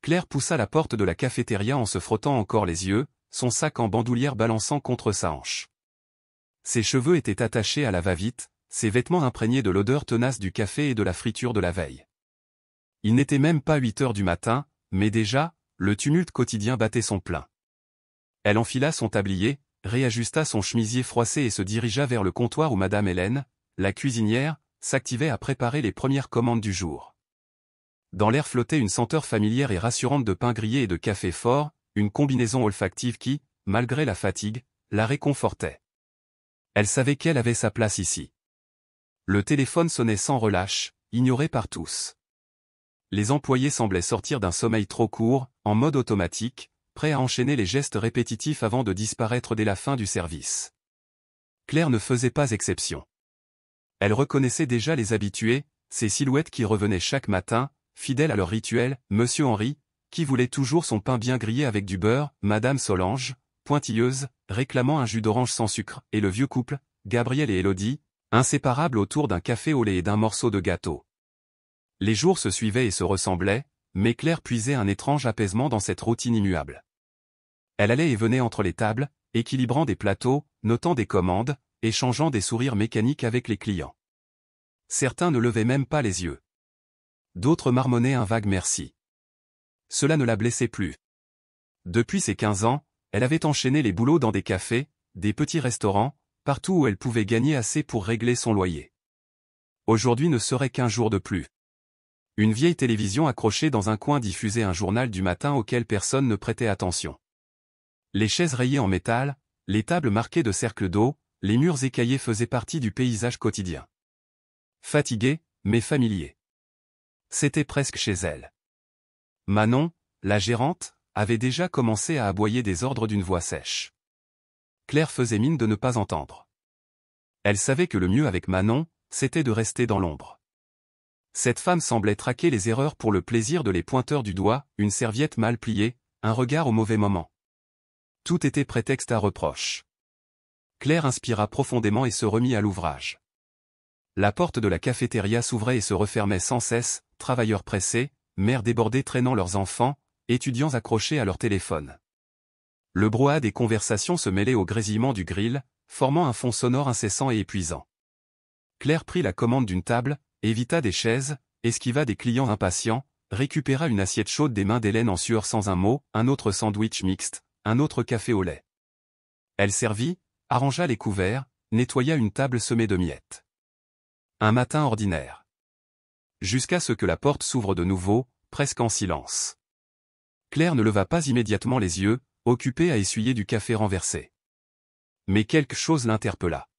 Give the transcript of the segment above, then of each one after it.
Claire poussa la porte de la cafétéria en se frottant encore les yeux, son sac en bandoulière balançant contre sa hanche. Ses cheveux étaient attachés à la va-vite, ses vêtements imprégnés de l'odeur tenace du café et de la friture de la veille. Il n'était même pas 8 heures du matin, mais déjà, le tumulte quotidien battait son plein. Elle enfila son tablier, réajusta son chemisier froissé et se dirigea vers le comptoir où Madame Hélène, la cuisinière, s'activait à préparer les premières commandes du jour. Dans l'air flottait une senteur familière et rassurante de pain grillé et de café fort, une combinaison olfactive qui, malgré la fatigue, la réconfortait. Elle savait qu'elle avait sa place ici. Le téléphone sonnait sans relâche, ignoré par tous. Les employés semblaient sortir d'un sommeil trop court, en mode automatique, prêts à enchaîner les gestes répétitifs avant de disparaître dès la fin du service. Claire ne faisait pas exception. Elle reconnaissait déjà les habitués, ces silhouettes qui revenaient chaque matin, fidèles à leur rituel, Monsieur Henri, qui voulait toujours son pain bien grillé avec du beurre, Madame Solange, pointilleuse, réclamant un jus d'orange sans sucre, et le vieux couple, Gabriel et Élodie, inséparables autour d'un café au lait et d'un morceau de gâteau. Les jours se suivaient et se ressemblaient, mais Claire puisait un étrange apaisement dans cette routine immuable. Elle allait et venait entre les tables, équilibrant des plateaux, notant des commandes, échangeant des sourires mécaniques avec les clients. Certains ne levaient même pas les yeux. D'autres marmonnaient un vague merci. Cela ne la blessait plus. Depuis ses 15 ans, elle avait enchaîné les boulots dans des cafés, des petits restaurants, partout où elle pouvait gagner assez pour régler son loyer. Aujourd'hui ne serait qu'un jour de plus. Une vieille télévision accrochée dans un coin diffusait un journal du matin auquel personne ne prêtait attention. Les chaises rayées en métal, les tables marquées de cercles d'eau, les murs écaillés faisaient partie du paysage quotidien. Fatigué, mais familier. C'était presque chez elle. Manon, la gérante, avait déjà commencé à aboyer des ordres d'une voix sèche. Claire faisait mine de ne pas entendre. Elle savait que le mieux avec Manon, c'était de rester dans l'ombre. Cette femme semblait traquer les erreurs pour le plaisir de les pointeurs du doigt, une serviette mal pliée, un regard au mauvais moment. Tout était prétexte à reproche. Claire inspira profondément et se remit à l'ouvrage. La porte de la cafétéria s'ouvrait et se refermait sans cesse, travailleurs pressés, mères débordées traînant leurs enfants, étudiants accrochés à leur téléphone. Le brouhaha des conversations se mêlait au grésillement du grill, formant un fond sonore incessant et épuisant. Claire prit la commande d'une table, évita des chaises, esquiva des clients impatients, récupéra une assiette chaude des mains d'Hélène en sueur sans un mot, un autre sandwich mixte, un autre café au lait. Elle servit, arrangea les couverts, nettoya une table semée de miettes. Un matin ordinaire. Jusqu'à ce que la porte s'ouvre de nouveau, presque en silence. Claire ne leva pas immédiatement les yeux, occupée à essuyer du café renversé. Mais quelque chose l'interpella.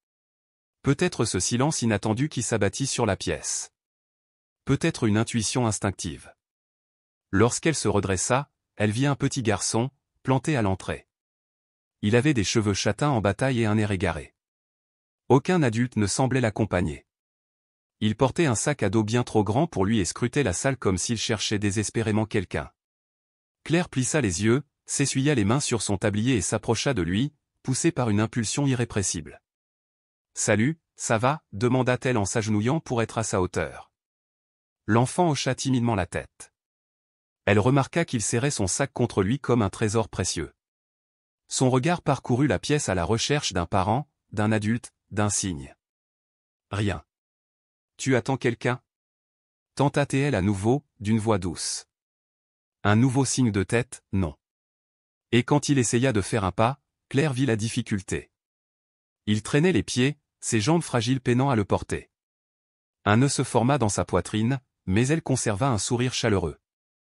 Peut-être ce silence inattendu qui s'abattit sur la pièce. Peut-être une intuition instinctive. Lorsqu'elle se redressa, elle vit un petit garçon, planté à l'entrée. Il avait des cheveux châtains en bataille et un air égaré. Aucun adulte ne semblait l'accompagner. Il portait un sac à dos bien trop grand pour lui et scrutait la salle comme s'il cherchait désespérément quelqu'un. Claire plissa les yeux, s'essuya les mains sur son tablier et s'approcha de lui, poussée par une impulsion irrépressible. « Salut, ça va ?» demanda-t-elle en s'agenouillant pour être à sa hauteur. L'enfant hocha timidement la tête. Elle remarqua qu'il serrait son sac contre lui comme un trésor précieux. Son regard parcourut la pièce à la recherche d'un parent, d'un adulte, d'un signe. Rien. « Tu attends quelqu'un ?» tenta-t-elle à nouveau, d'une voix douce. Un nouveau signe de tête, non. Et quand il essaya de faire un pas, Claire vit la difficulté. Il traînait les pieds, ses jambes fragiles peinant à le porter. Un nœud se forma dans sa poitrine, mais elle conserva un sourire chaleureux.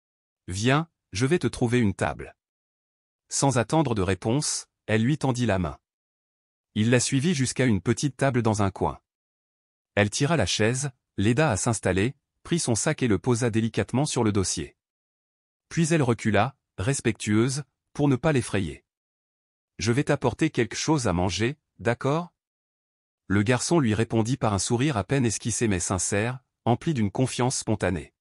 « Viens, je vais te trouver une table. » Sans attendre de réponse, elle lui tendit la main. Il la suivit jusqu'à une petite table dans un coin. Elle tira la chaise, l'aida à s'installer, prit son sac et le posa délicatement sur le dossier. Puis elle recula, respectueuse, pour ne pas l'effrayer. « Je vais t'apporter quelque chose à manger, d'accord ?» Le garçon lui répondit par un sourire à peine esquissé mais sincère, empli d'une confiance spontanée.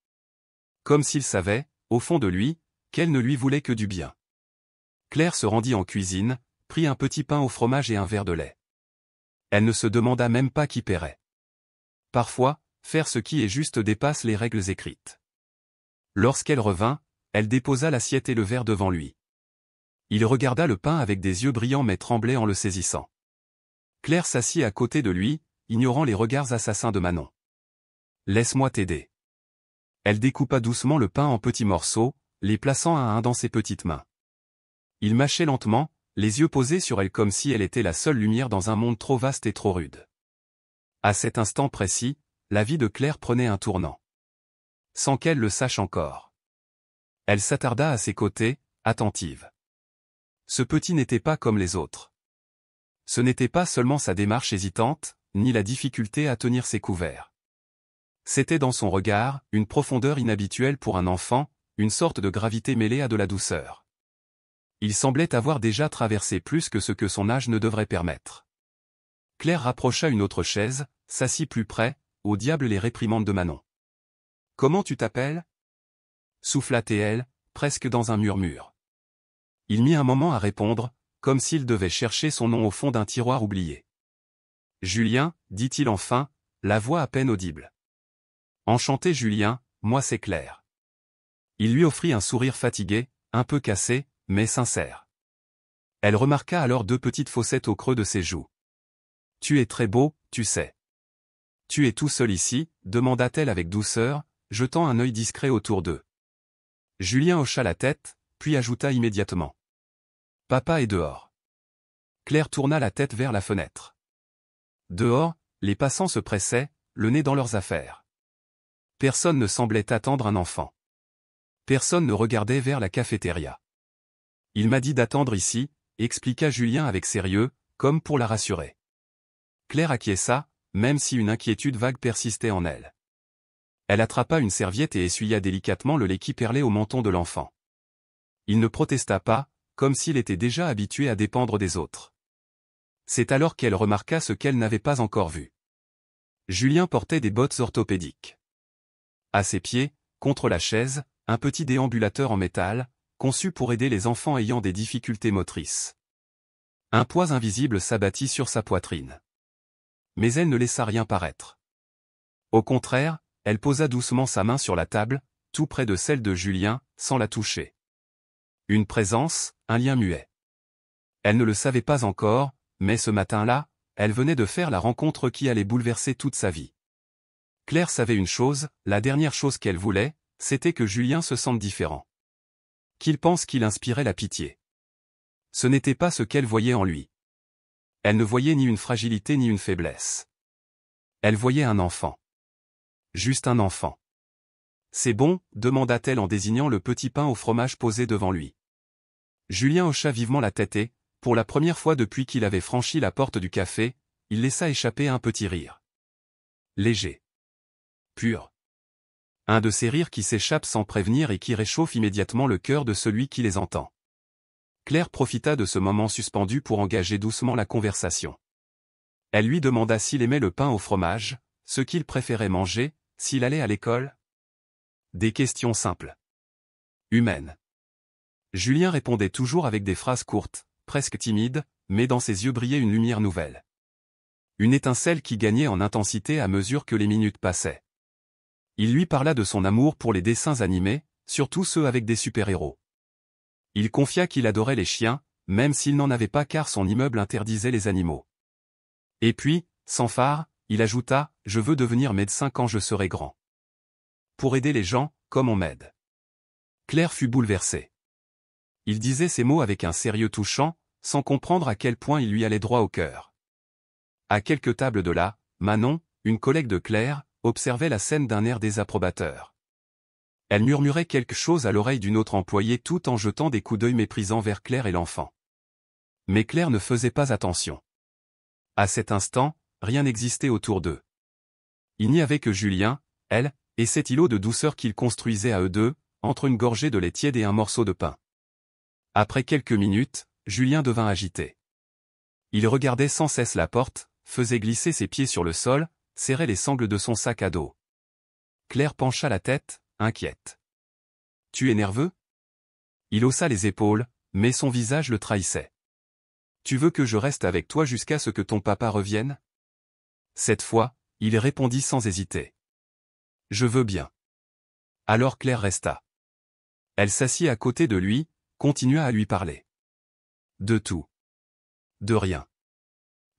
Comme s'il savait, au fond de lui, qu'elle ne lui voulait que du bien. Claire se rendit en cuisine, prit un petit pain au fromage et un verre de lait. Elle ne se demanda même pas qui paierait. Parfois, faire ce qui est juste dépasse les règles écrites. Lorsqu'elle revint, elle déposa l'assiette et le verre devant lui. Il regarda le pain avec des yeux brillants mais tremblait en le saisissant. Claire s'assit à côté de lui, ignorant les regards assassins de Manon. « Laisse-moi t'aider. » Elle découpa doucement le pain en petits morceaux, les plaçant un à un dans ses petites mains. Il mâchait lentement, les yeux posés sur elle comme si elle était la seule lumière dans un monde trop vaste et trop rude. À cet instant précis, la vie de Claire prenait un tournant. Sans qu'elle le sache encore. Elle s'attarda à ses côtés, attentive. Ce petit n'était pas comme les autres. Ce n'était pas seulement sa démarche hésitante, ni la difficulté à tenir ses couverts. C'était dans son regard, une profondeur inhabituelle pour un enfant, une sorte de gravité mêlée à de la douceur. Il semblait avoir déjà traversé plus que ce que son âge ne devrait permettre. Claire rapprocha une autre chaise, s'assit plus près, au diable les réprimandes de Manon. « Comment tu t'appelles » souffla-t-elle, presque dans un murmure. Il mit un moment à répondre, comme s'il devait chercher son nom au fond d'un tiroir oublié. « Julien, dit-il enfin, la voix à peine audible. « Enchanté Julien, moi c'est Claire. » Il lui offrit un sourire fatigué, un peu cassé, mais sincère. Elle remarqua alors deux petites fossettes au creux de ses joues. « Tu es très beau, tu sais. »« Tu es tout seul ici ?» demanda-t-elle avec douceur, jetant un œil discret autour d'eux. Julien hocha la tête, puis ajouta immédiatement. « Papa est dehors. » Claire tourna la tête vers la fenêtre. Dehors, les passants se pressaient, le nez dans leurs affaires. Personne ne semblait attendre un enfant. Personne ne regardait vers la cafétéria. « Il m'a dit d'attendre ici », expliqua Julien avec sérieux, comme pour la rassurer. Claire acquiesça, même si une inquiétude vague persistait en elle. Elle attrapa une serviette et essuya délicatement le lait qui perlait au menton de l'enfant. Il ne protesta pas, comme s'il était déjà habitué à dépendre des autres. C'est alors qu'elle remarqua ce qu'elle n'avait pas encore vu. Julien portait des bottes orthopédiques. À ses pieds, contre la chaise, un petit déambulateur en métal, conçu pour aider les enfants ayant des difficultés motrices. Un poids invisible s'abattit sur sa poitrine. Mais elle ne laissa rien paraître. Au contraire, elle posa doucement sa main sur la table, tout près de celle de Julien, sans la toucher. Une présence, un lien muet. Elle ne le savait pas encore, mais ce matin-là, elle venait de faire la rencontre qui allait bouleverser toute sa vie. Claire savait une chose, la dernière chose qu'elle voulait, c'était que Julien se sente différent. Qu'il pense qu'il inspirait la pitié. Ce n'était pas ce qu'elle voyait en lui. Elle ne voyait ni une fragilité ni une faiblesse. Elle voyait un enfant. Juste un enfant. « C'est bon ?» demanda-t-elle en désignant le petit pain au fromage posé devant lui. Julien hocha vivement la tête et, pour la première fois depuis qu'il avait franchi la porte du café, il laissa échapper un petit rire. Léger. Pur. Un de ces rires qui s'échappent sans prévenir et qui réchauffe immédiatement le cœur de celui qui les entend. Claire profita de ce moment suspendu pour engager doucement la conversation. Elle lui demanda s'il aimait le pain au fromage, ce qu'il préférait manger, s'il allait à l'école. Des questions simples. Humaines. Julien répondait toujours avec des phrases courtes, presque timides, mais dans ses yeux brillait une lumière nouvelle. Une étincelle qui gagnait en intensité à mesure que les minutes passaient. Il lui parla de son amour pour les dessins animés, surtout ceux avec des super-héros. Il confia qu'il adorait les chiens, même s'il n'en avait pas car son immeuble interdisait les animaux. Et puis, sans phare, il ajouta « Je veux devenir médecin quand je serai grand. Pour aider les gens, comme on m'aide. » Claire fut bouleversée. Il disait ces mots avec un sérieux touchant, sans comprendre à quel point il lui allait droit au cœur. À quelques tables de là, Manon, une collègue de Claire, observait la scène d'un air désapprobateur. Elle murmurait quelque chose à l'oreille d'une autre employée tout en jetant des coups d'œil méprisants vers Claire et l'enfant. Mais Claire ne faisait pas attention. À cet instant, rien n'existait autour d'eux. Il n'y avait que Julien, elle, et cet îlot de douceur qu'ils construisaient à eux deux, entre une gorgée de lait tiède et un morceau de pain. Après quelques minutes, Julien devint agité. Il regardait sans cesse la porte, faisait glisser ses pieds sur le sol, serrait les sangles de son sac à dos. Claire pencha la tête, inquiète. « Tu es nerveux ?» Il haussa les épaules, mais son visage le trahissait. « Tu veux que je reste avec toi jusqu'à ce que ton papa revienne ?» Cette fois, il répondit sans hésiter. « Je veux bien. » Alors Claire resta. Elle s'assit à côté de lui, continua à lui parler. De tout. De rien.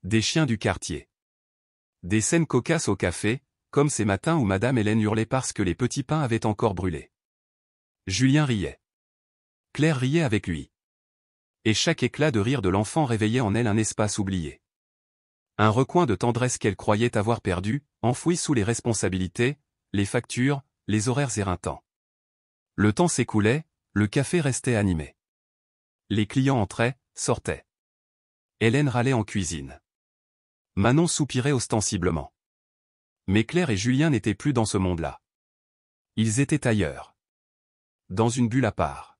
Des chiens du quartier. Des scènes cocasses au café, comme ces matins où Madame Hélène hurlait parce que les petits pains avaient encore brûlé. Julien riait. Claire riait avec lui. Et chaque éclat de rire de l'enfant réveillait en elle un espace oublié. Un recoin de tendresse qu'elle croyait avoir perdu, enfoui sous les responsabilités, les factures, les horaires éreintants. Le temps s'écoulait, le café restait animé. Les clients entraient, sortaient. Hélène râlait en cuisine. Manon soupirait ostensiblement. Mais Claire et Julien n'étaient plus dans ce monde-là. Ils étaient ailleurs. Dans une bulle à part.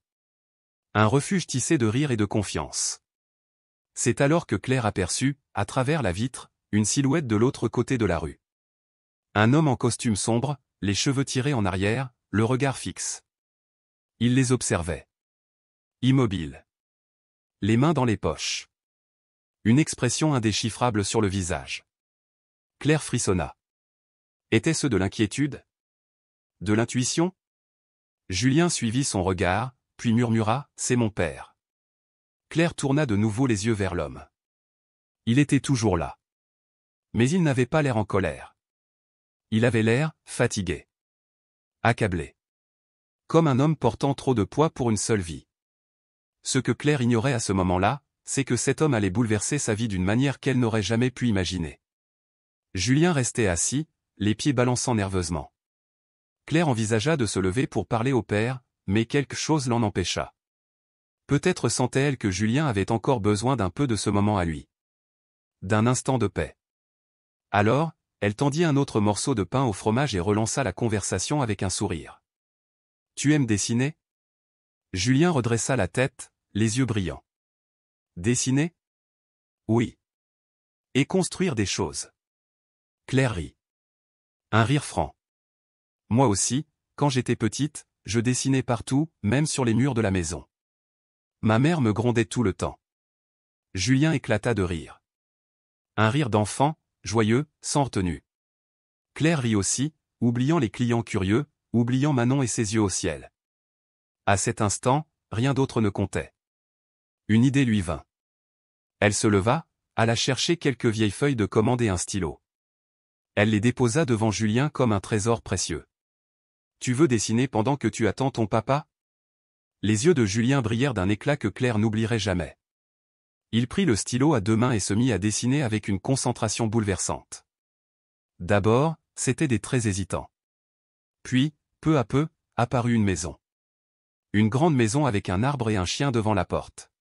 Un refuge tissé de rire et de confiance. C'est alors que Claire aperçut, à travers la vitre, une silhouette de l'autre côté de la rue. Un homme en costume sombre, les cheveux tirés en arrière, le regard fixe. Il les observait. Immobile. Les mains dans les poches. Une expression indéchiffrable sur le visage. Claire frissonna. Était-ce de l'inquiétude? De l'intuition? Julien suivit son regard, puis murmura « C'est mon père ». Claire tourna de nouveau les yeux vers l'homme. Il était toujours là. Mais il n'avait pas l'air en colère. Il avait l'air fatigué. Accablé. Comme un homme portant trop de poids pour une seule vie. Ce que Claire ignorait à ce moment-là, c'est que cet homme allait bouleverser sa vie d'une manière qu'elle n'aurait jamais pu imaginer. Julien restait assis, les pieds balançant nerveusement. Claire envisagea de se lever pour parler au père, mais quelque chose l'en empêcha. Peut-être sentait-elle que Julien avait encore besoin d'un peu de ce moment à lui. D'un instant de paix. Alors, elle tendit un autre morceau de pain au fromage et relança la conversation avec un sourire. « Tu aimes dessiner ?» Julien redressa la tête, les yeux brillants. « Dessiner ? Oui. Et construire des choses. » Claire rit. Un rire franc. « Moi aussi, quand j'étais petite, je dessinais partout, même sur les murs de la maison. Ma mère me grondait tout le temps. » Julien éclata de rire. Un rire d'enfant, joyeux, sans retenue. Claire rit aussi, oubliant les clients curieux, oubliant Manon et ses yeux au ciel. À cet instant, rien d'autre ne comptait. Une idée lui vint. Elle se leva, alla chercher quelques vieilles feuilles de commande et un stylo. Elle les déposa devant Julien comme un trésor précieux. « Tu veux dessiner pendant que tu attends ton papa ?» Les yeux de Julien brillèrent d'un éclat que Claire n'oublierait jamais. Il prit le stylo à deux mains et se mit à dessiner avec une concentration bouleversante. D'abord, c'étaient des traits hésitants. Puis, peu à peu, apparut une maison. Une grande maison avec un arbre et un chien devant la porte.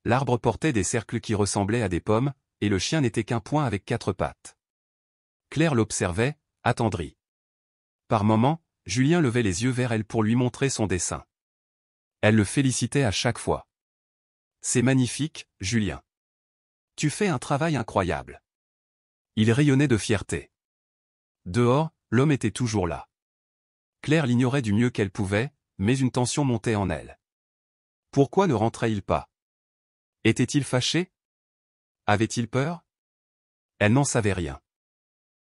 L'arbre portait des cercles qui ressemblaient à des pommes, et le chien n'était qu'un point avec 4 pattes. Claire l'observait, attendrie. Par moments, Julien levait les yeux vers elle pour lui montrer son dessin. Elle le félicitait à chaque fois. « C'est magnifique, Julien. Tu fais un travail incroyable. » Il rayonnait de fierté. Dehors, l'homme était toujours là. Claire l'ignorait du mieux qu'elle pouvait, mais une tension montait en elle. Pourquoi ne rentrait-il pas? Était-il fâché? Avait-il peur? Elle n'en savait rien.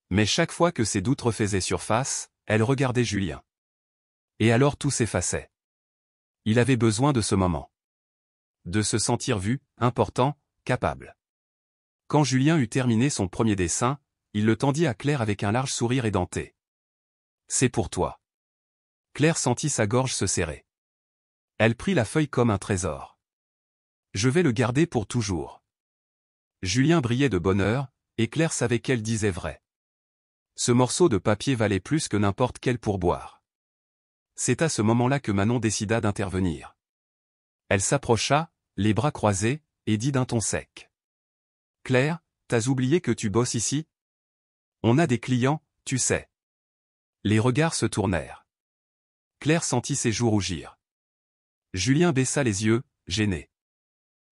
Mais chaque fois que ses doutes refaisaient surface, elle regardait Julien. Et alors tout s'effaçait. Il avait besoin de ce moment. De se sentir vu, important, capable. Quand Julien eut terminé son premier dessin, il le tendit à Claire avec un large sourire édenté. « C'est pour toi. » Claire sentit sa gorge se serrer. Elle prit la feuille comme un trésor. « Je vais le garder pour toujours. » Julien brillait de bonheur, et Claire savait qu'elle disait vrai. Ce morceau de papier valait plus que n'importe quel pourboire. C'est à ce moment-là que Manon décida d'intervenir. Elle s'approcha, les bras croisés, et dit d'un ton sec. « Claire, t'as oublié que tu bosses ici? On a des clients, tu sais. » Les regards se tournèrent. Claire sentit ses joues rougir. Julien baissa les yeux, gêné.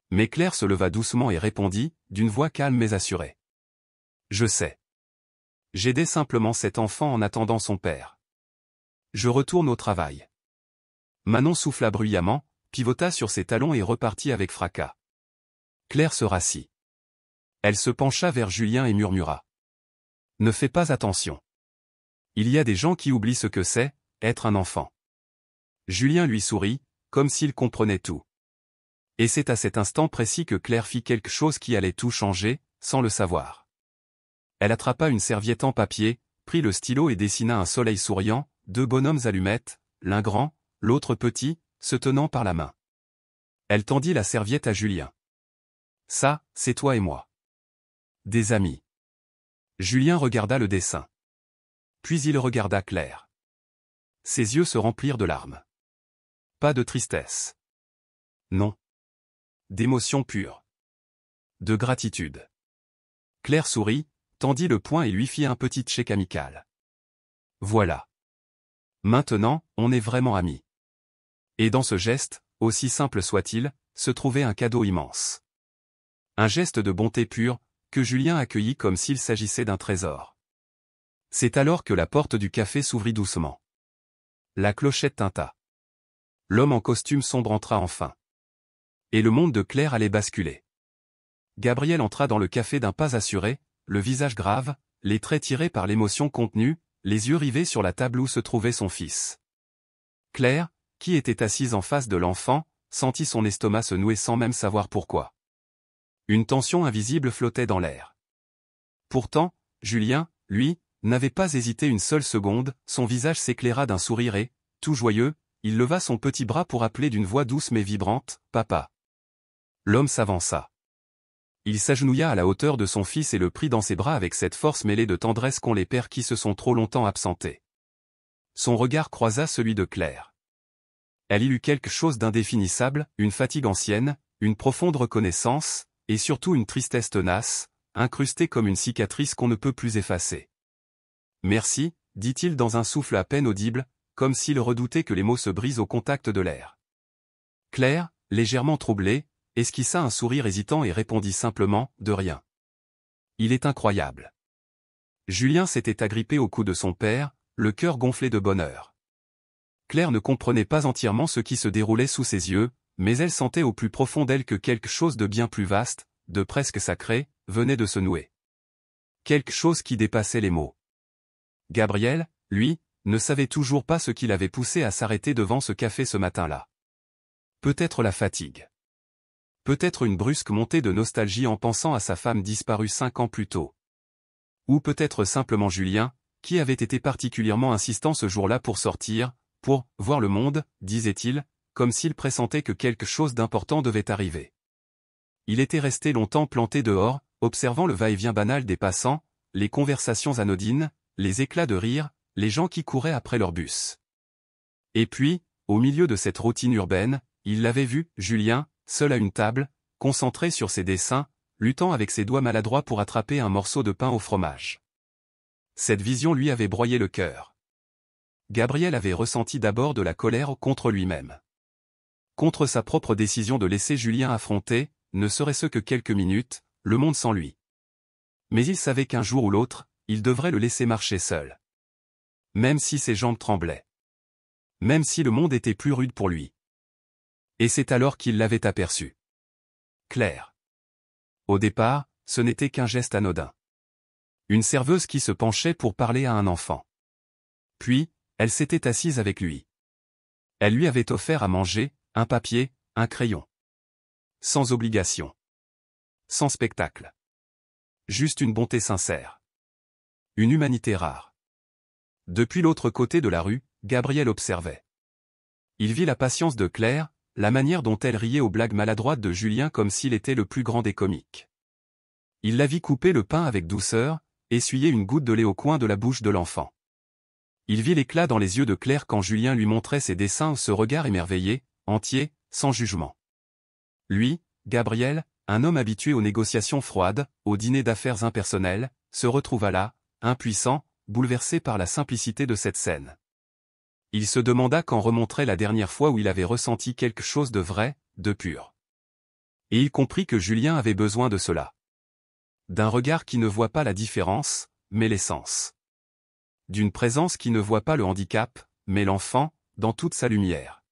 Mais Claire se leva doucement et répondit, d'une voix calme mais assurée. « Je sais. J'aidais simplement cet enfant en attendant son père. Je retourne au travail. » Manon souffla bruyamment, pivota sur ses talons et repartit avec fracas. Claire se rassit. Elle se pencha vers Julien et murmura. « Ne fais pas attention. Il y a des gens qui oublient ce que c'est, être un enfant. Julien lui sourit, comme s'il comprenait tout. Et c'est à cet instant précis que Claire fit quelque chose qui allait tout changer, sans le savoir. Elle attrapa une serviette en papier, prit le stylo et dessina un soleil souriant, deux bonhommes allumettes, l'un grand, l'autre petit, se tenant par la main. Elle tendit la serviette à Julien. « Ça, c'est toi et moi. Des amis. » Julien regarda le dessin. Puis il regarda Claire. Ses yeux se remplirent de larmes. Pas de tristesse. Non. D'émotion pure. De gratitude. Claire sourit, tendit le poing et lui fit un petit chèque amical. Voilà. Maintenant, on est vraiment amis. Et dans ce geste, aussi simple soit-il, se trouvait un cadeau immense. Un geste de bonté pure, que Julien accueillit comme s'il s'agissait d'un trésor. C'est alors que la porte du café s'ouvrit doucement. La clochette tinta. L'homme en costume sombre entra enfin. Et le monde de Claire allait basculer. Gabriel entra dans le café d'un pas assuré, le visage grave, les traits tirés par l'émotion contenue, les yeux rivés sur la table où se trouvait son fils. Claire, qui était assise en face de l'enfant, sentit son estomac se nouer sans même savoir pourquoi. Une tension invisible flottait dans l'air. Pourtant, Julien, lui, n'avait pas hésité une seule seconde, son visage s'éclaira d'un sourire et, tout joyeux, il leva son petit bras pour appeler d'une voix douce mais vibrante, « Papa !» L'homme s'avança. Il s'agenouilla à la hauteur de son fils et le prit dans ses bras avec cette force mêlée de tendresse qu'ont les pères qui se sont trop longtemps absentés. Son regard croisa celui de Claire. Elle y eut quelque chose d'indéfinissable, une fatigue ancienne, une profonde reconnaissance, et surtout une tristesse tenace, incrustée comme une cicatrice qu'on ne peut plus effacer. « Merci », dit-il dans un souffle à peine audible, comme s'il redoutait que les mots se brisent au contact de l'air. Claire, légèrement troublée, esquissa un sourire hésitant et répondit simplement, « De rien. » Il est incroyable. Julien s'était agrippé au cou de son père, le cœur gonflé de bonheur. Claire ne comprenait pas entièrement ce qui se déroulait sous ses yeux, mais elle sentait au plus profond d'elle que quelque chose de bien plus vaste, de presque sacré, venait de se nouer. Quelque chose qui dépassait les mots. Gabriel, lui, ne savait toujours pas ce qui l'avait poussé à s'arrêter devant ce café ce matin-là. Peut-être la fatigue. Peut-être une brusque montée de nostalgie en pensant à sa femme disparue 5 ans plus tôt. Ou peut-être simplement Julien, qui avait été particulièrement insistant ce jour-là pour sortir, pour « voir le monde », disait-il, comme s'il pressentait que quelque chose d'important devait arriver. Il était resté longtemps planté dehors, observant le va-et-vient banal des passants, les conversations anodines, les éclats de rire, les gens qui couraient après leur bus. Et puis, au milieu de cette routine urbaine, il l'avait vu, Julien, seul à une table, concentré sur ses dessins, luttant avec ses doigts maladroits pour attraper un morceau de pain au fromage. Cette vision lui avait broyé le cœur. Gabriel avait ressenti d'abord de la colère contre lui-même. Contre sa propre décision de laisser Julien affronter, ne serait-ce que quelques minutes, le monde sans lui. Mais il savait qu'un jour ou l'autre, il devrait le laisser marcher seul. Même si ses jambes tremblaient. Même si le monde était plus rude pour lui. Et c'est alors qu'il l'avait aperçu. Claire. Au départ, ce n'était qu'un geste anodin. Une serveuse qui se penchait pour parler à un enfant. Puis, elle s'était assise avec lui. Elle lui avait offert à manger, un papier, un crayon. Sans obligation. Sans spectacle. Juste une bonté sincère. Une humanité rare. Depuis l'autre côté de la rue, Gabriel observait. Il vit la patience de Claire, la manière dont elle riait aux blagues maladroites de Julien comme s'il était le plus grand des comiques. Il la vit couper le pain avec douceur, essuyer une goutte de lait au coin de la bouche de l'enfant. Il vit l'éclat dans les yeux de Claire quand Julien lui montrait ses dessins, ce regard émerveillé, entier, sans jugement. Lui, Gabriel, un homme habitué aux négociations froides, aux dîners d'affaires impersonnels, se retrouva là, impuissant, bouleversé par la simplicité de cette scène. Il se demanda quand remonterait la dernière fois où il avait ressenti quelque chose de vrai, de pur. Et il comprit que Julien avait besoin de cela. D'un regard qui ne voit pas la différence, mais l'essence. D'une présence qui ne voit pas le handicap, mais l'enfant, dans toute sa lumière.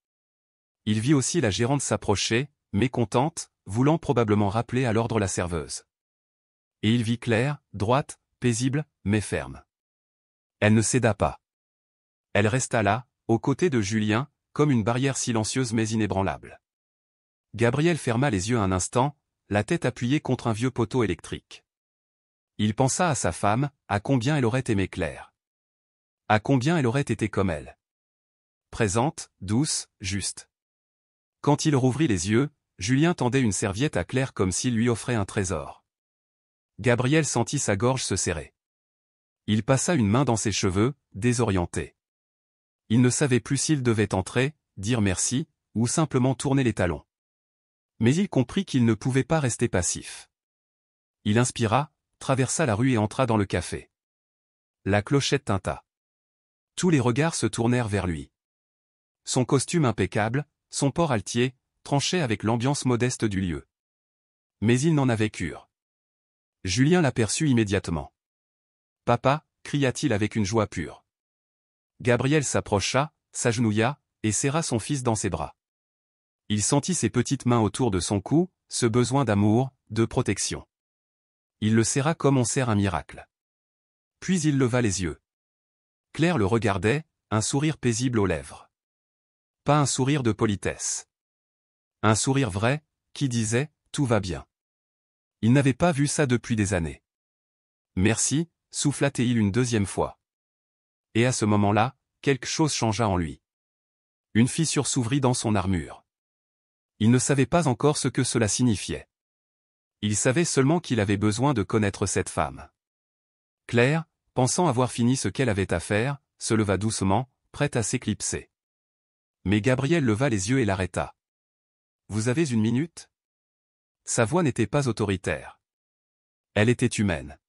Il vit aussi la gérante s'approcher, mécontente, voulant probablement rappeler à l'ordre la serveuse. Et il vit Claire, droite, paisible, mais ferme. Elle ne céda pas. Elle resta là, aux côtés de Julien, comme une barrière silencieuse mais inébranlable. Gabriel ferma les yeux un instant, la tête appuyée contre un vieux poteau électrique. Il pensa à sa femme, à combien elle aurait aimé Claire. À combien elle aurait été comme elle. Présente, douce, juste. Quand il rouvrit les yeux, Julien tendait une serviette à Claire comme s'il lui offrait un trésor. Gabriel sentit sa gorge se serrer. Il passa une main dans ses cheveux, désorienté. Il ne savait plus s'il devait entrer, dire merci, ou simplement tourner les talons. Mais il comprit qu'il ne pouvait pas rester passif. Il inspira, traversa la rue et entra dans le café. La clochette tinta. Tous les regards se tournèrent vers lui. Son costume impeccable, son port altier, tranchait avec l'ambiance modeste du lieu. Mais il n'en avait cure. Julien l'aperçut immédiatement. « Papa » cria-t-il avec une joie pure. Gabriel s'approcha, s'agenouilla, et serra son fils dans ses bras. Il sentit ses petites mains autour de son cou, ce besoin d'amour, de protection. Il le serra comme on serre un miracle. Puis il leva les yeux. Claire le regardait, un sourire paisible aux lèvres. Pas un sourire de politesse. Un sourire vrai, qui disait « tout va bien ». Il n'avait pas vu ça depuis des années. « Merci », souffla-t-il une deuxième fois. Et à ce moment-là, quelque chose changea en lui. Une fissure s'ouvrit dans son armure. Il ne savait pas encore ce que cela signifiait. Il savait seulement qu'il avait besoin de connaître cette femme. Claire, pensant avoir fini ce qu'elle avait à faire, se leva doucement, prête à s'éclipser. Mais Gabriel leva les yeux et l'arrêta. « Vous avez une minute ?» Sa voix n'était pas autoritaire. Elle était humaine.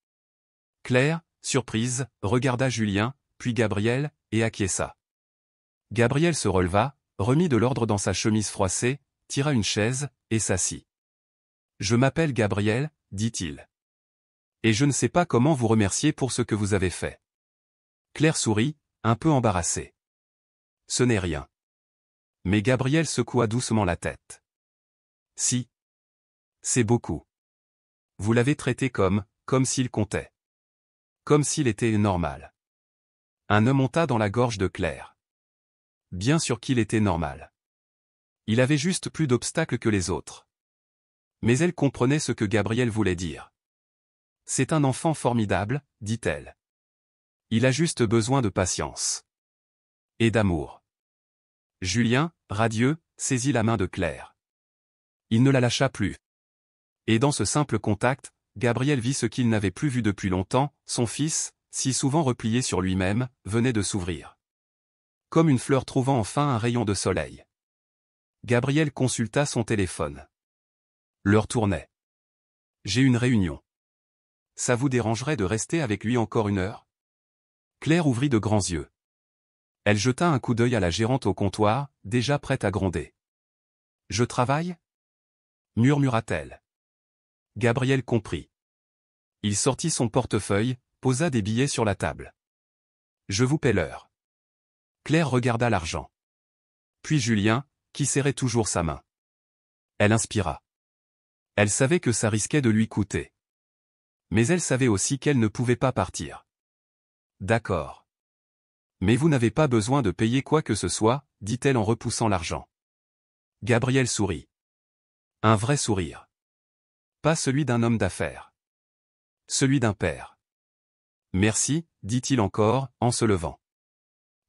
Claire, surprise, regarda Julien, puis Gabriel, et acquiesça. Gabriel se releva, remit de l'ordre dans sa chemise froissée, tira une chaise, et s'assit. « Je m'appelle Gabriel, dit-il. Et je ne sais pas comment vous remercier pour ce que vous avez fait. » Claire sourit, un peu embarrassée. « Ce n'est rien. » Mais Gabriel secoua doucement la tête. « Si. C'est beaucoup. Vous l'avez traité comme s'il comptait. Comme s'il était normal. » Un nœud monta dans la gorge de Claire. Bien sûr qu'il était normal. Il avait juste plus d'obstacles que les autres. Mais elle comprenait ce que Gabriel voulait dire. « C'est un enfant formidable, dit-elle. Il a juste besoin de patience. Et d'amour. » Julien, radieux, saisit la main de Claire. Il ne la lâcha plus. Et dans ce simple contact, Gabriel vit ce qu'il n'avait plus vu depuis longtemps, son fils, si souvent replié sur lui-même, venait de s'ouvrir. Comme une fleur trouvant enfin un rayon de soleil. Gabriel consulta son téléphone. L'heure tournait. « J'ai une réunion. Ça vous dérangerait de rester avec lui encore une heure ?» Claire ouvrit de grands yeux. Elle jeta un coup d'œil à la gérante au comptoir, déjà prête à gronder. « Je travaille ?» murmura-t-elle. Gabriel comprit. Il sortit son portefeuille, posa des billets sur la table. « Je vous paie l'heure. » Claire regarda l'argent. Puis Julien, qui serrait toujours sa main. Elle inspira. Elle savait que ça risquait de lui coûter. Mais elle savait aussi qu'elle ne pouvait pas partir. « D'accord. Mais vous n'avez pas besoin de payer quoi que ce soit, dit-elle en repoussant l'argent. Gabriel sourit. Un vrai sourire. Pas celui d'un homme d'affaires. Celui d'un père. Merci, dit-il encore, en se levant.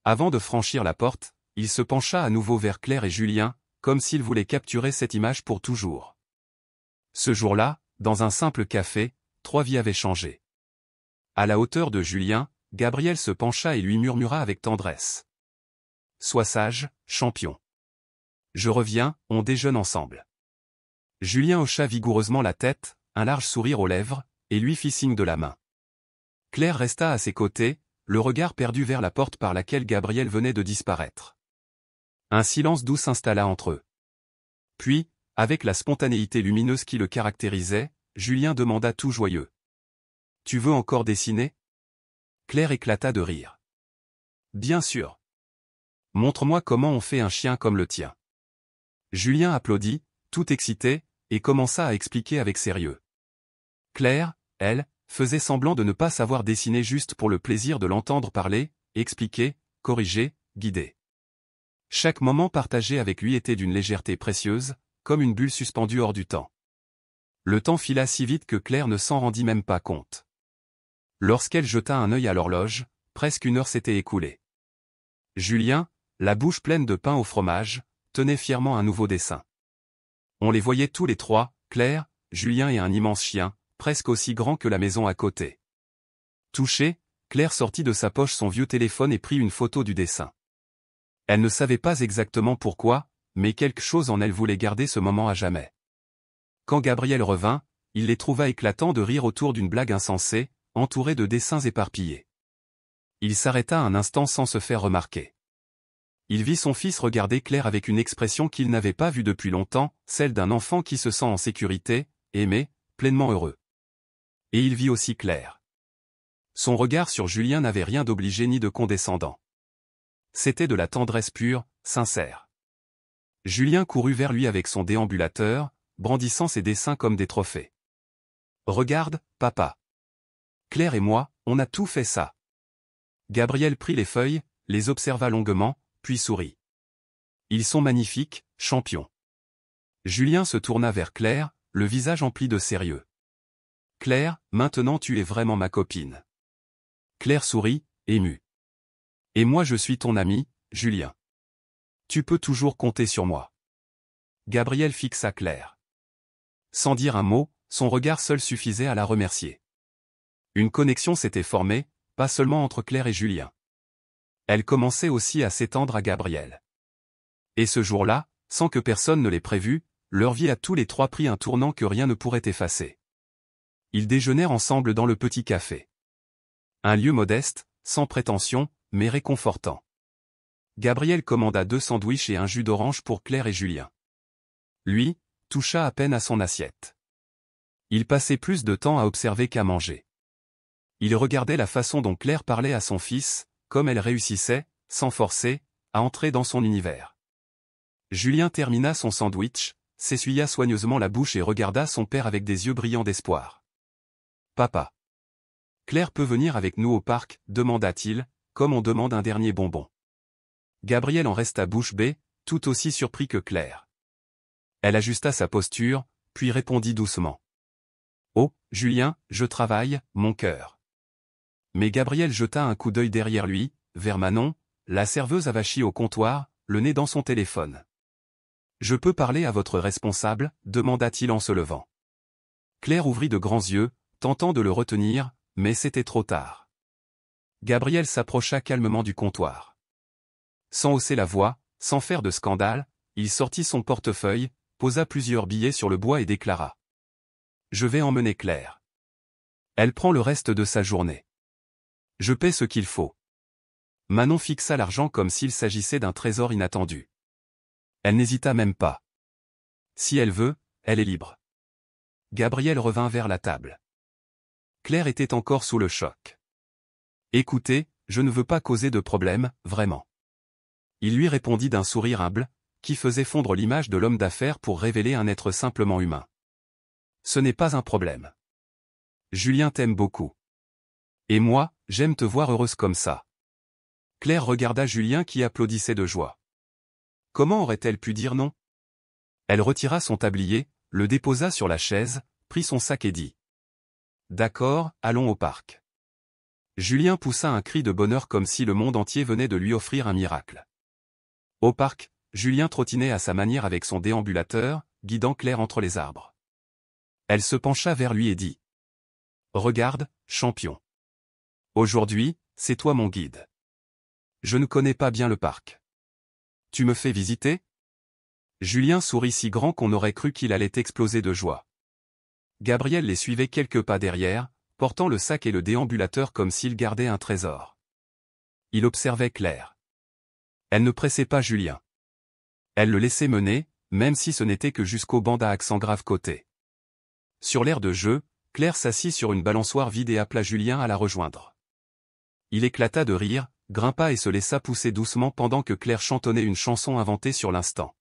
Avant de franchir la porte, il se pencha à nouveau vers Claire et Julien, comme s'il voulait capturer cette image pour toujours. Ce jour-là, dans un simple café, 3 vies avaient changé. À la hauteur de Julien, Gabriel se pencha et lui murmura avec tendresse. « Sois sage, champion. Je reviens, on déjeune ensemble. » Julien hocha vigoureusement la tête, un large sourire aux lèvres, et lui fit signe de la main. Claire resta à ses côtés, le regard perdu vers la porte par laquelle Gabriel venait de disparaître. Un silence doux s'installa entre eux. Puis, avec la spontanéité lumineuse qui le caractérisait, Julien demanda tout joyeux. « Tu veux encore dessiner ?» Claire éclata de rire. « Bien sûr. Montre-moi comment on fait un chien comme le tien. » Julien applaudit, tout excité, et commença à expliquer avec sérieux. Claire, elle, faisait semblant de ne pas savoir dessiner juste pour le plaisir de l'entendre parler, expliquer, corriger, guider. Chaque moment partagé avec lui était d'une légèreté précieuse, comme une bulle suspendue hors du temps. Le temps fila si vite que Claire ne s'en rendit même pas compte. Lorsqu'elle jeta un œil à l'horloge, presque une heure s'était écoulée. Julien, la bouche pleine de pain au fromage, tenait fièrement un nouveau dessin. On les voyait tous les trois, Claire, Julien et un immense chien, presque aussi grand que la maison à côté. Touchée, Claire sortit de sa poche son vieux téléphone et prit une photo du dessin. Elle ne savait pas exactement pourquoi, mais quelque chose en elle voulait garder ce moment à jamais. Quand Gabriel revint, il les trouva éclatants de rire autour d'une blague insensée, entourée de dessins éparpillés. Il s'arrêta un instant sans se faire remarquer. Il vit son fils regarder Claire avec une expression qu'il n'avait pas vue depuis longtemps, celle d'un enfant qui se sent en sécurité, aimé, pleinement heureux. Et il vit aussi Claire. Son regard sur Julien n'avait rien d'obligé ni de condescendant. C'était de la tendresse pure, sincère. Julien courut vers lui avec son déambulateur, brandissant ses dessins comme des trophées. « Regarde, papa. Claire et moi, on a tout fait ça. » Gabriel prit les feuilles, les observa longuement, puis sourit. « Ils sont magnifiques, champion. » Julien se tourna vers Claire, le visage empli de sérieux. « Claire, maintenant tu es vraiment ma copine. » Claire sourit, émue. « Et moi je suis ton ami, Julien. Tu peux toujours compter sur moi. » Gabriel fixa Claire. Sans dire un mot, son regard seul suffisait à la remercier. Une connexion s'était formée, pas seulement entre Claire et Julien. Elle commençait aussi à s'étendre à Gabriel. Et ce jour-là, sans que personne ne l'ait prévu, leur vie à tous les trois prit un tournant que rien ne pourrait effacer. Ils déjeunèrent ensemble dans le petit café. Un lieu modeste, sans prétention, mais réconfortant. Gabriel commanda 2 sandwichs et un jus d'orange pour Claire et Julien. Lui, toucha à peine à son assiette. Il passait plus de temps à observer qu'à manger. Il regardait la façon dont Claire parlait à son fils, comme elle réussissait, sans forcer, à entrer dans son univers. Julien termina son sandwich, s'essuya soigneusement la bouche et regarda son père avec des yeux brillants d'espoir. « Papa. Claire peut venir avec nous au parc, demanda-t-il, comme on demande un dernier bonbon. Gabriel en resta bouche bée, tout aussi surpris que Claire. Elle ajusta sa posture, puis répondit doucement. « Oh, Julien, je travaille, mon cœur. » Mais Gabriel jeta un coup d'œil derrière lui, vers Manon, la serveuse avachie au comptoir, le nez dans son téléphone. « Je peux parler à votre responsable ?» demanda-t-il en se levant. Claire ouvrit de grands yeux, tentant de le retenir, mais c'était trop tard. Gabriel s'approcha calmement du comptoir. Sans hausser la voix, sans faire de scandale, il sortit son portefeuille, posa plusieurs billets sur le bois et déclara. « Je vais emmener Claire. Elle prend le reste de sa journée. Je paie ce qu'il faut. » Manon fixa l'argent comme s'il s'agissait d'un trésor inattendu. Elle n'hésita même pas. Si elle veut, elle est libre. Gabriel revint vers la table. Claire était encore sous le choc. « Écoutez, je ne veux pas causer de problème, vraiment. » Il lui répondit d'un sourire humble, qui faisait fondre l'image de l'homme d'affaires pour révéler un être simplement humain. « Ce n'est pas un problème. Julien t'aime beaucoup. Et moi, j'aime te voir heureuse comme ça. » Claire regarda Julien qui applaudissait de joie. Comment aurait-elle pu dire non? Elle retira son tablier, le déposa sur la chaise, prit son sac et dit. « D'accord, allons au parc. » Julien poussa un cri de bonheur comme si le monde entier venait de lui offrir un miracle. Au parc, Julien trottinait à sa manière avec son déambulateur, guidant Claire entre les arbres. Elle se pencha vers lui et dit. « Regarde, champion. Aujourd'hui, c'est toi mon guide. Je ne connais pas bien le parc. Tu me fais visiter ?» Julien sourit si grand qu'on aurait cru qu'il allait exploser de joie. Gabriel les suivait quelques pas derrière, portant le sac et le déambulateur comme s'il gardait un trésor. Il observait Claire. Elle ne pressait pas Julien. Elle le laissait mener, même si ce n'était que jusqu'au banc à accent grave côté. Sur l'aire de jeu, Claire s'assit sur une balançoire vide et appela Julien à la rejoindre. Il éclata de rire, grimpa et se laissa pousser doucement pendant que Claire chantonnait une chanson inventée sur l'instant.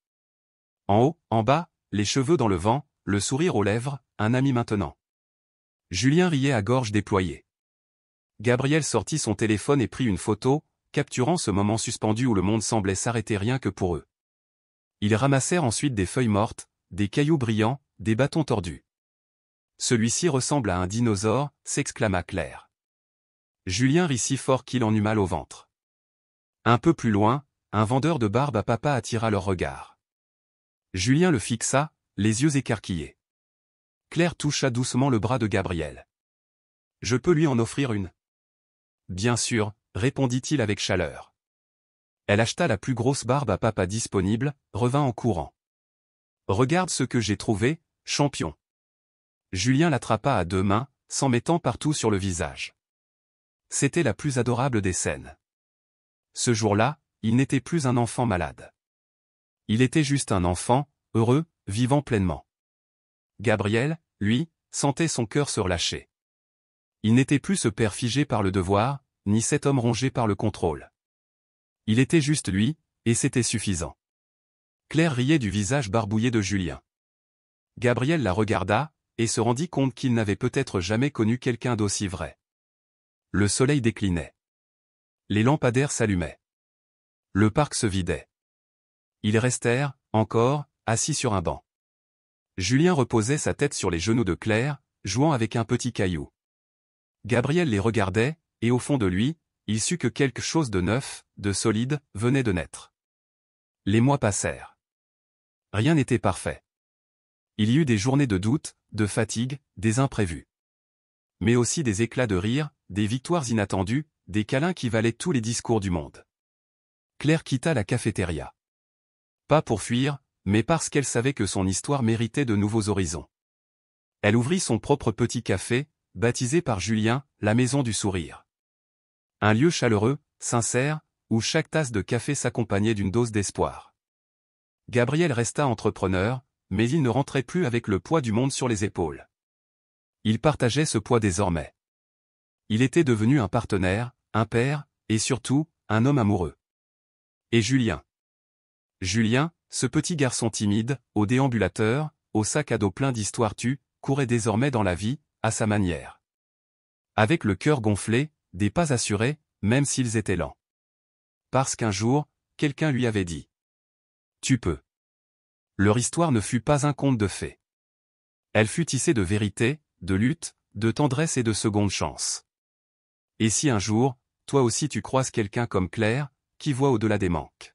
En haut, en bas, les cheveux dans le vent, le sourire aux lèvres, un ami maintenant. Julien riait à gorge déployée. Gabriel sortit son téléphone et prit une photo, capturant ce moment suspendu où le monde semblait s'arrêter rien que pour eux. Ils ramassèrent ensuite des feuilles mortes, des cailloux brillants, des bâtons tordus. Celui-ci ressemble à un dinosaure, s'exclama Claire. Julien rit si fort qu'il en eut mal au ventre. Un peu plus loin, un vendeur de barbe à papa attira leur regard. Julien le fixa, les yeux écarquillés. Claire toucha doucement le bras de Gabriel. « Je peux lui en offrir une ?»« Bien sûr, » répondit-il avec chaleur. Elle acheta la plus grosse barbe à papa disponible, revint en courant. « Regarde ce que j'ai trouvé, champion !» Julien l'attrapa à deux mains, s'en mettant partout sur le visage. C'était la plus adorable des scènes. Ce jour-là, il n'était plus un enfant malade. Il était juste un enfant, heureux, vivant pleinement. Gabriel, lui, sentait son cœur se relâcher. Il n'était plus ce père figé par le devoir, ni cet homme rongé par le contrôle. Il était juste lui, et c'était suffisant. Claire riait du visage barbouillé de Julien. Gabriel la regarda, et se rendit compte qu'il n'avait peut-être jamais connu quelqu'un d'aussi vrai. Le soleil déclinait. Les lampadaires s'allumaient. Le parc se vidait. Ils restèrent, encore, assis sur un banc. Julien reposait sa tête sur les genoux de Claire, jouant avec un petit caillou. Gabriel les regardait, et au fond de lui, il sut que quelque chose de neuf, de solide, venait de naître. Les mois passèrent. Rien n'était parfait. Il y eut des journées de doute, de fatigue, des imprévus. Mais aussi des éclats de rire, des victoires inattendues, des câlins qui valaient tous les discours du monde. Claire quitta la cafétéria. Pas pour fuir, mais parce qu'elle savait que son histoire méritait de nouveaux horizons. Elle ouvrit son propre petit café, baptisé par Julien, la Maison du Sourire. Un lieu chaleureux, sincère, où chaque tasse de café s'accompagnait d'une dose d'espoir. Gabriel resta entrepreneur, mais il ne rentrait plus avec le poids du monde sur les épaules. Il partageait ce poids désormais. Il était devenu un partenaire, un père, et surtout, un homme amoureux. Et Julien. Julien, ce petit garçon timide, au déambulateur, au sac à dos plein d'histoires courait désormais dans la vie, à sa manière. Avec le cœur gonflé, des pas assurés, même s'ils étaient lents. Parce qu'un jour, quelqu'un lui avait dit. Tu peux. Leur histoire ne fut pas un conte de fées. Elle fut tissée de vérité, de lutte, de tendresse et de seconde chance. Et si un jour, toi aussi tu croises quelqu'un comme Claire, qui voit au-delà des manques.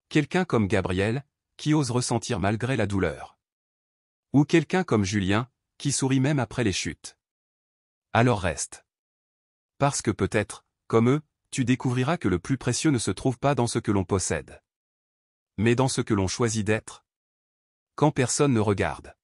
Quelqu'un comme Gabriel, qui ose ressentir malgré la douleur. Ou quelqu'un comme Julien, qui sourit même après les chutes. Alors reste. Parce que peut-être, comme eux, tu découvriras que le plus précieux ne se trouve pas dans ce que l'on possède. Mais dans ce que l'on choisit d'être. Quand personne ne regarde.